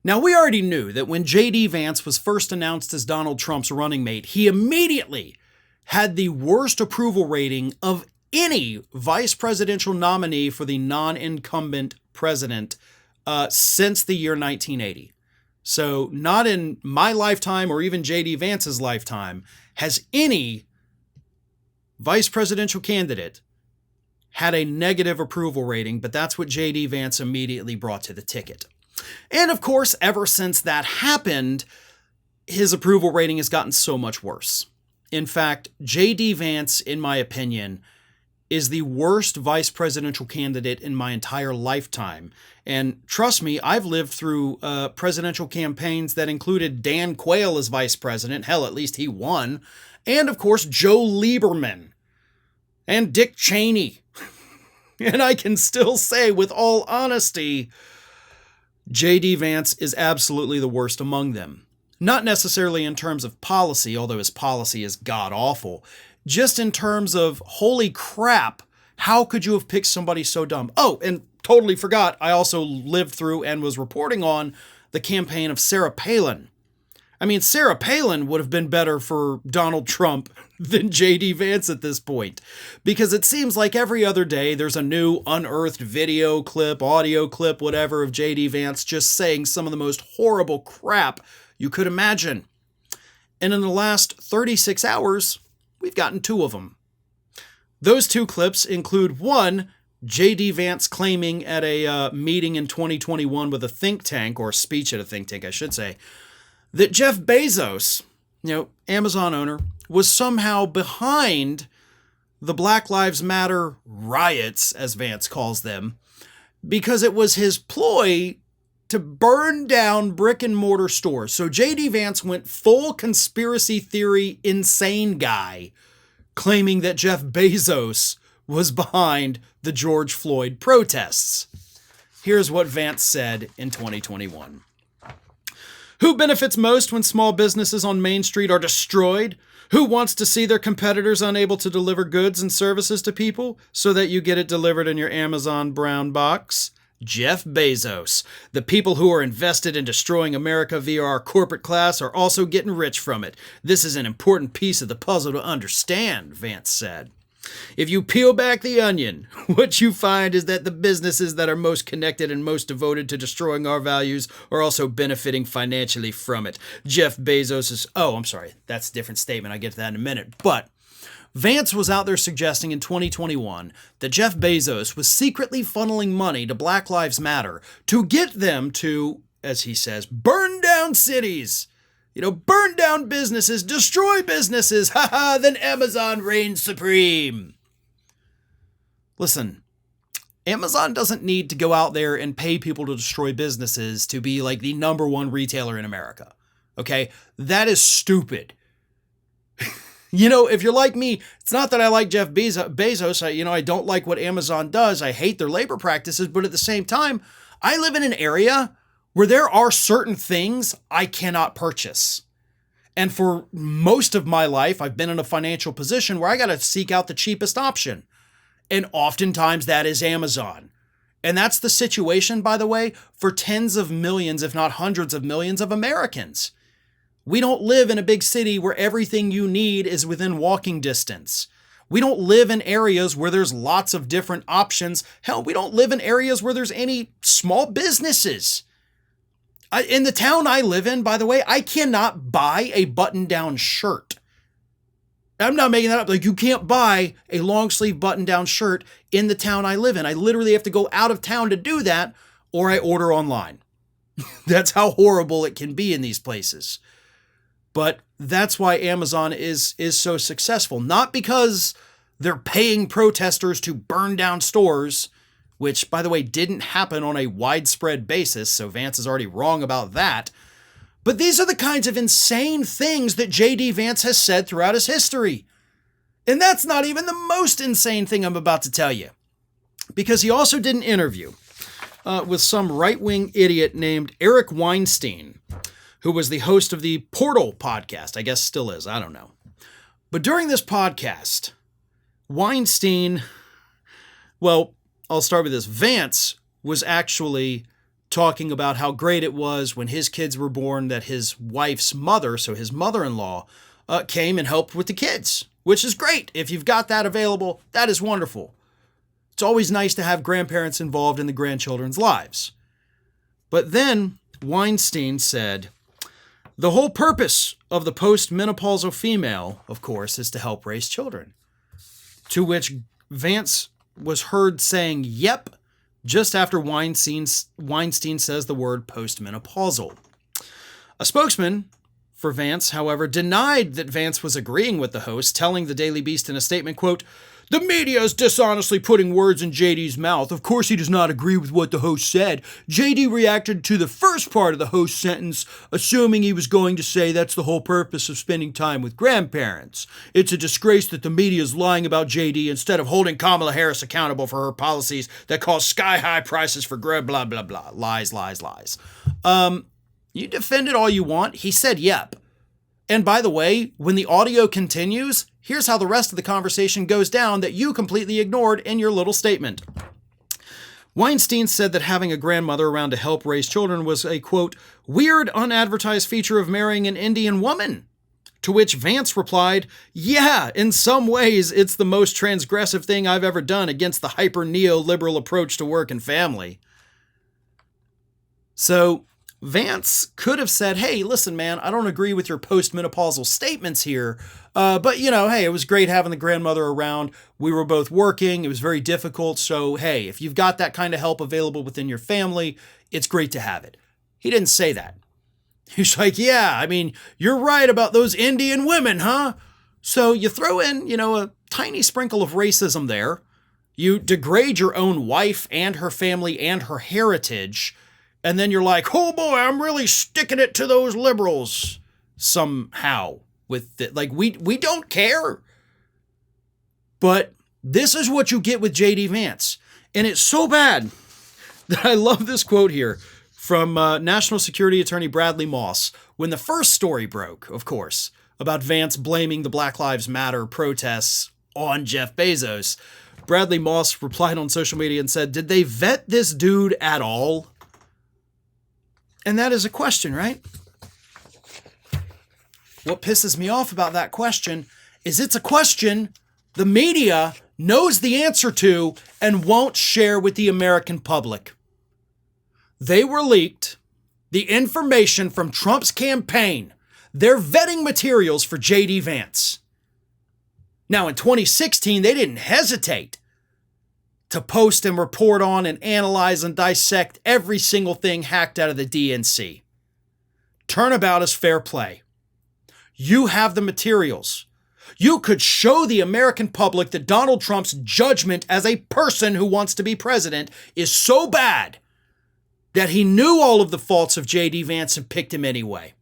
Now, we already knew that when J.D. Vance was first announced as Donald Trump's running mate, he immediately had the worst approval rating of any vice presidential nominee for the non-incumbent president since the year 1980. So not in my lifetime or even J.D. Vance's lifetime has any vice presidential candidate had a negative approval rating, but that's what J.D. Vance immediately brought to the ticket. And of course, ever since that happened, his approval rating has gotten so much worse. In fact, J.D. Vance, in my opinion, is the worst vice presidential candidate in my entire lifetime. And trust me, I've lived through presidential campaigns that included Dan Quayle as vice president. Hell, at least he won. And of course, Joe Lieberman and Dick Cheney. And I can still say with all honesty, J.D. Vance is absolutely the worst among them. Not necessarily in terms of policy, although his policy is god-awful. Just in terms of, holy crap, how could you have picked somebody so dumb? Oh, and totally forgot, I also lived through and was reporting on the campaign of Sarah Palin. I mean, Sarah Palin would have been better for Donald Trump than J.D. Vance at this point, because it seems like every other day there's a new unearthed video clip, audio clip, whatever, of J.D. Vance just saying some of the most horrible crap you could imagine. And in the last 36 hours, we've gotten 2 of them. Those 2 clips include one, J.D. Vance claiming at a meeting in 2021 with a think tank, or a speech at a think tank, I should say, that Jeff Bezos, Amazon owner, was somehow behind the Black Lives Matter riots, as Vance calls them, because it was his ploy to burn down brick and mortar stores. So J.D. Vance went full conspiracy theory insane guy, claiming that Jeff Bezos was behind the George Floyd protests. Here's what Vance said in 2021. Who benefits most when small businesses on Main Street are destroyed? Who wants to see their competitors unable to deliver goods and services to people so that you get it delivered in your Amazon brown box? Jeff Bezos. The people who are invested in destroying America via our corporate class are also getting rich from it. This is an important piece of the puzzle to understand, Vance said. If you peel back the onion, what you find is that the businesses that are most connected and most devoted to destroying our values are also benefiting financially from it. Jeff Bezos is... Oh, I'm sorry. That's a different statement. I'll get to that in a minute. But Vance was out there suggesting in 2021 that Jeff Bezos was secretly funneling money to Black Lives Matter to get them to, as he says, burn down cities. Burn down businesses, destroy businesses, then Amazon reigns supreme. Listen, Amazon doesn't need to go out there and pay people to destroy businesses to be like the number 1 retailer in America. Okay? That is stupid. If you're like me, it's not that I like Jeff Bezos. I don't like what Amazon does. I hate their labor practices, but at the same time, I live in an area where there are certain things I cannot purchase. And for most of my life, I've been in a financial position where I got to seek out the cheapest option. And oftentimes that is Amazon. And that's the situation, by the way, for tens of millions, if not hundreds of millions of Americans. We don't live in a big city where everything you need is within walking distance. We don't live in areas where there's lots of different options. Hell, we don't live in areas where there's any small businesses. In the town I live in, by the way, I cannot buy a button-down shirt. I'm not making that up. Like, you can't buy a long-sleeve button-down shirt in the town I live in. I literally have to go out of town to do that, or I order online. That's how horrible it can be in these places. But that's why Amazon is so successful. Not because they're paying protesters to burn down stores, which, by the way, didn't happen on a widespread basis, so Vance is already wrong about that. But these are the kinds of insane things that J.D. Vance has said throughout his history. And that's not even the most insane thing I'm about to tell you. Because he also did an interview with some right-wing idiot named Eric Weinstein, who was the host of the Portal podcast. I guess still is, I don't know. But during this podcast, Weinstein, well, I'll start with this. Vance was actually talking about how great it was when his kids were born that his wife's mother, so his mother-in-law, came and helped with the kids, which is great. If you've got that available, that is wonderful. It's always nice to have grandparents involved in the grandchildren's lives. But then Weinstein said, the whole purpose of the postmenopausal female, of course, is to help raise children. To which Vance was heard saying, yep, just after Weinstein says the word postmenopausal. A spokesman for Vance, however, denied that Vance was agreeing with the host, telling the Daily Beast in a statement, quote, the media is dishonestly putting words in JD's mouth. Of course he does not agree with what the host said. JD reacted to the first part of the host's sentence, assuming he was going to say that's the whole purpose of spending time with grandparents. It's a disgrace that the media is lying about JD instead of holding Kamala Harris accountable for her policies that cause sky-high prices for blah, blah, blah. Lies, lies, lies. You defend it all you want. He said yep. And by the way, when the audio continues, here's how the rest of the conversation goes down that you completely ignored in your little statement. Weinstein said that having a grandmother around to help raise children was a, quote, weird, unadvertised feature of marrying an Indian woman. To which Vance replied, yeah, in some ways, it's the most transgressive thing I've ever done against the hyper-neoliberal approach to work and family. So Vance could have said, hey, listen, man, I don't agree with your postmenopausal statements here, but, hey, it was great having the grandmother around. We were both working. It was very difficult. So, hey, if you've got that kind of help available within your family, it's great to have it. He didn't say that. He's like, yeah, I mean, you're right about those Indian women, huh? So you throw in, a tiny sprinkle of racism there. You degrade your own wife and her family and her heritage. And then you're like, oh boy, I'm really sticking it to those liberals somehow with it. Like, we don't care. But this is what you get with J.D. Vance. And it's so bad that I love this quote here from National Security Attorney Bradley Moss. When the first story broke, of course, about Vance blaming the Black Lives Matter protests on Jeff Bezos, Bradley Moss replied on social media and said, did they vet this dude at all? And that is a question, right? What pisses me off about that question is it's a question the media knows the answer to and won't share with the American public. They were leaked the information from Trump's campaign, their vetting materials for J.D. Vance. Now, in 2016, they didn't hesitate to post and report on and analyze and dissect every single thing hacked out of the DNC. Turnabout is fair play. You have the materials. You could show the American public that Donald Trump's judgment as a person who wants to be president is so bad that he knew all of the faults of J.D. Vance and picked him anyway.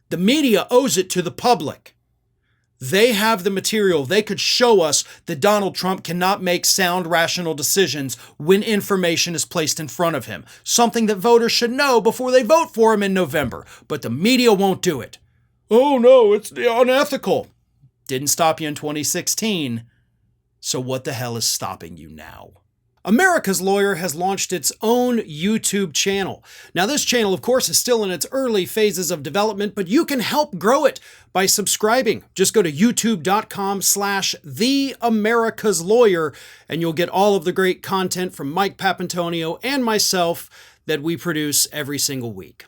The media owes it to the public. They have the material. They could show us that Donald Trump cannot make sound, rational decisions when information is placed in front of him. Something that voters should know before they vote for him in November. But the media won't do it. Oh no, it's unethical. Didn't stop you in 2016. So what the hell is stopping you now? America's Lawyer has launched its own YouTube channel. Now, this channel, of course, is still in its early phases of development, but you can help grow it by subscribing. Just go to youtube.com/TheAmericasLawyer, and you'll get all of the great content from Mike Papantonio and myself that we produce every single week.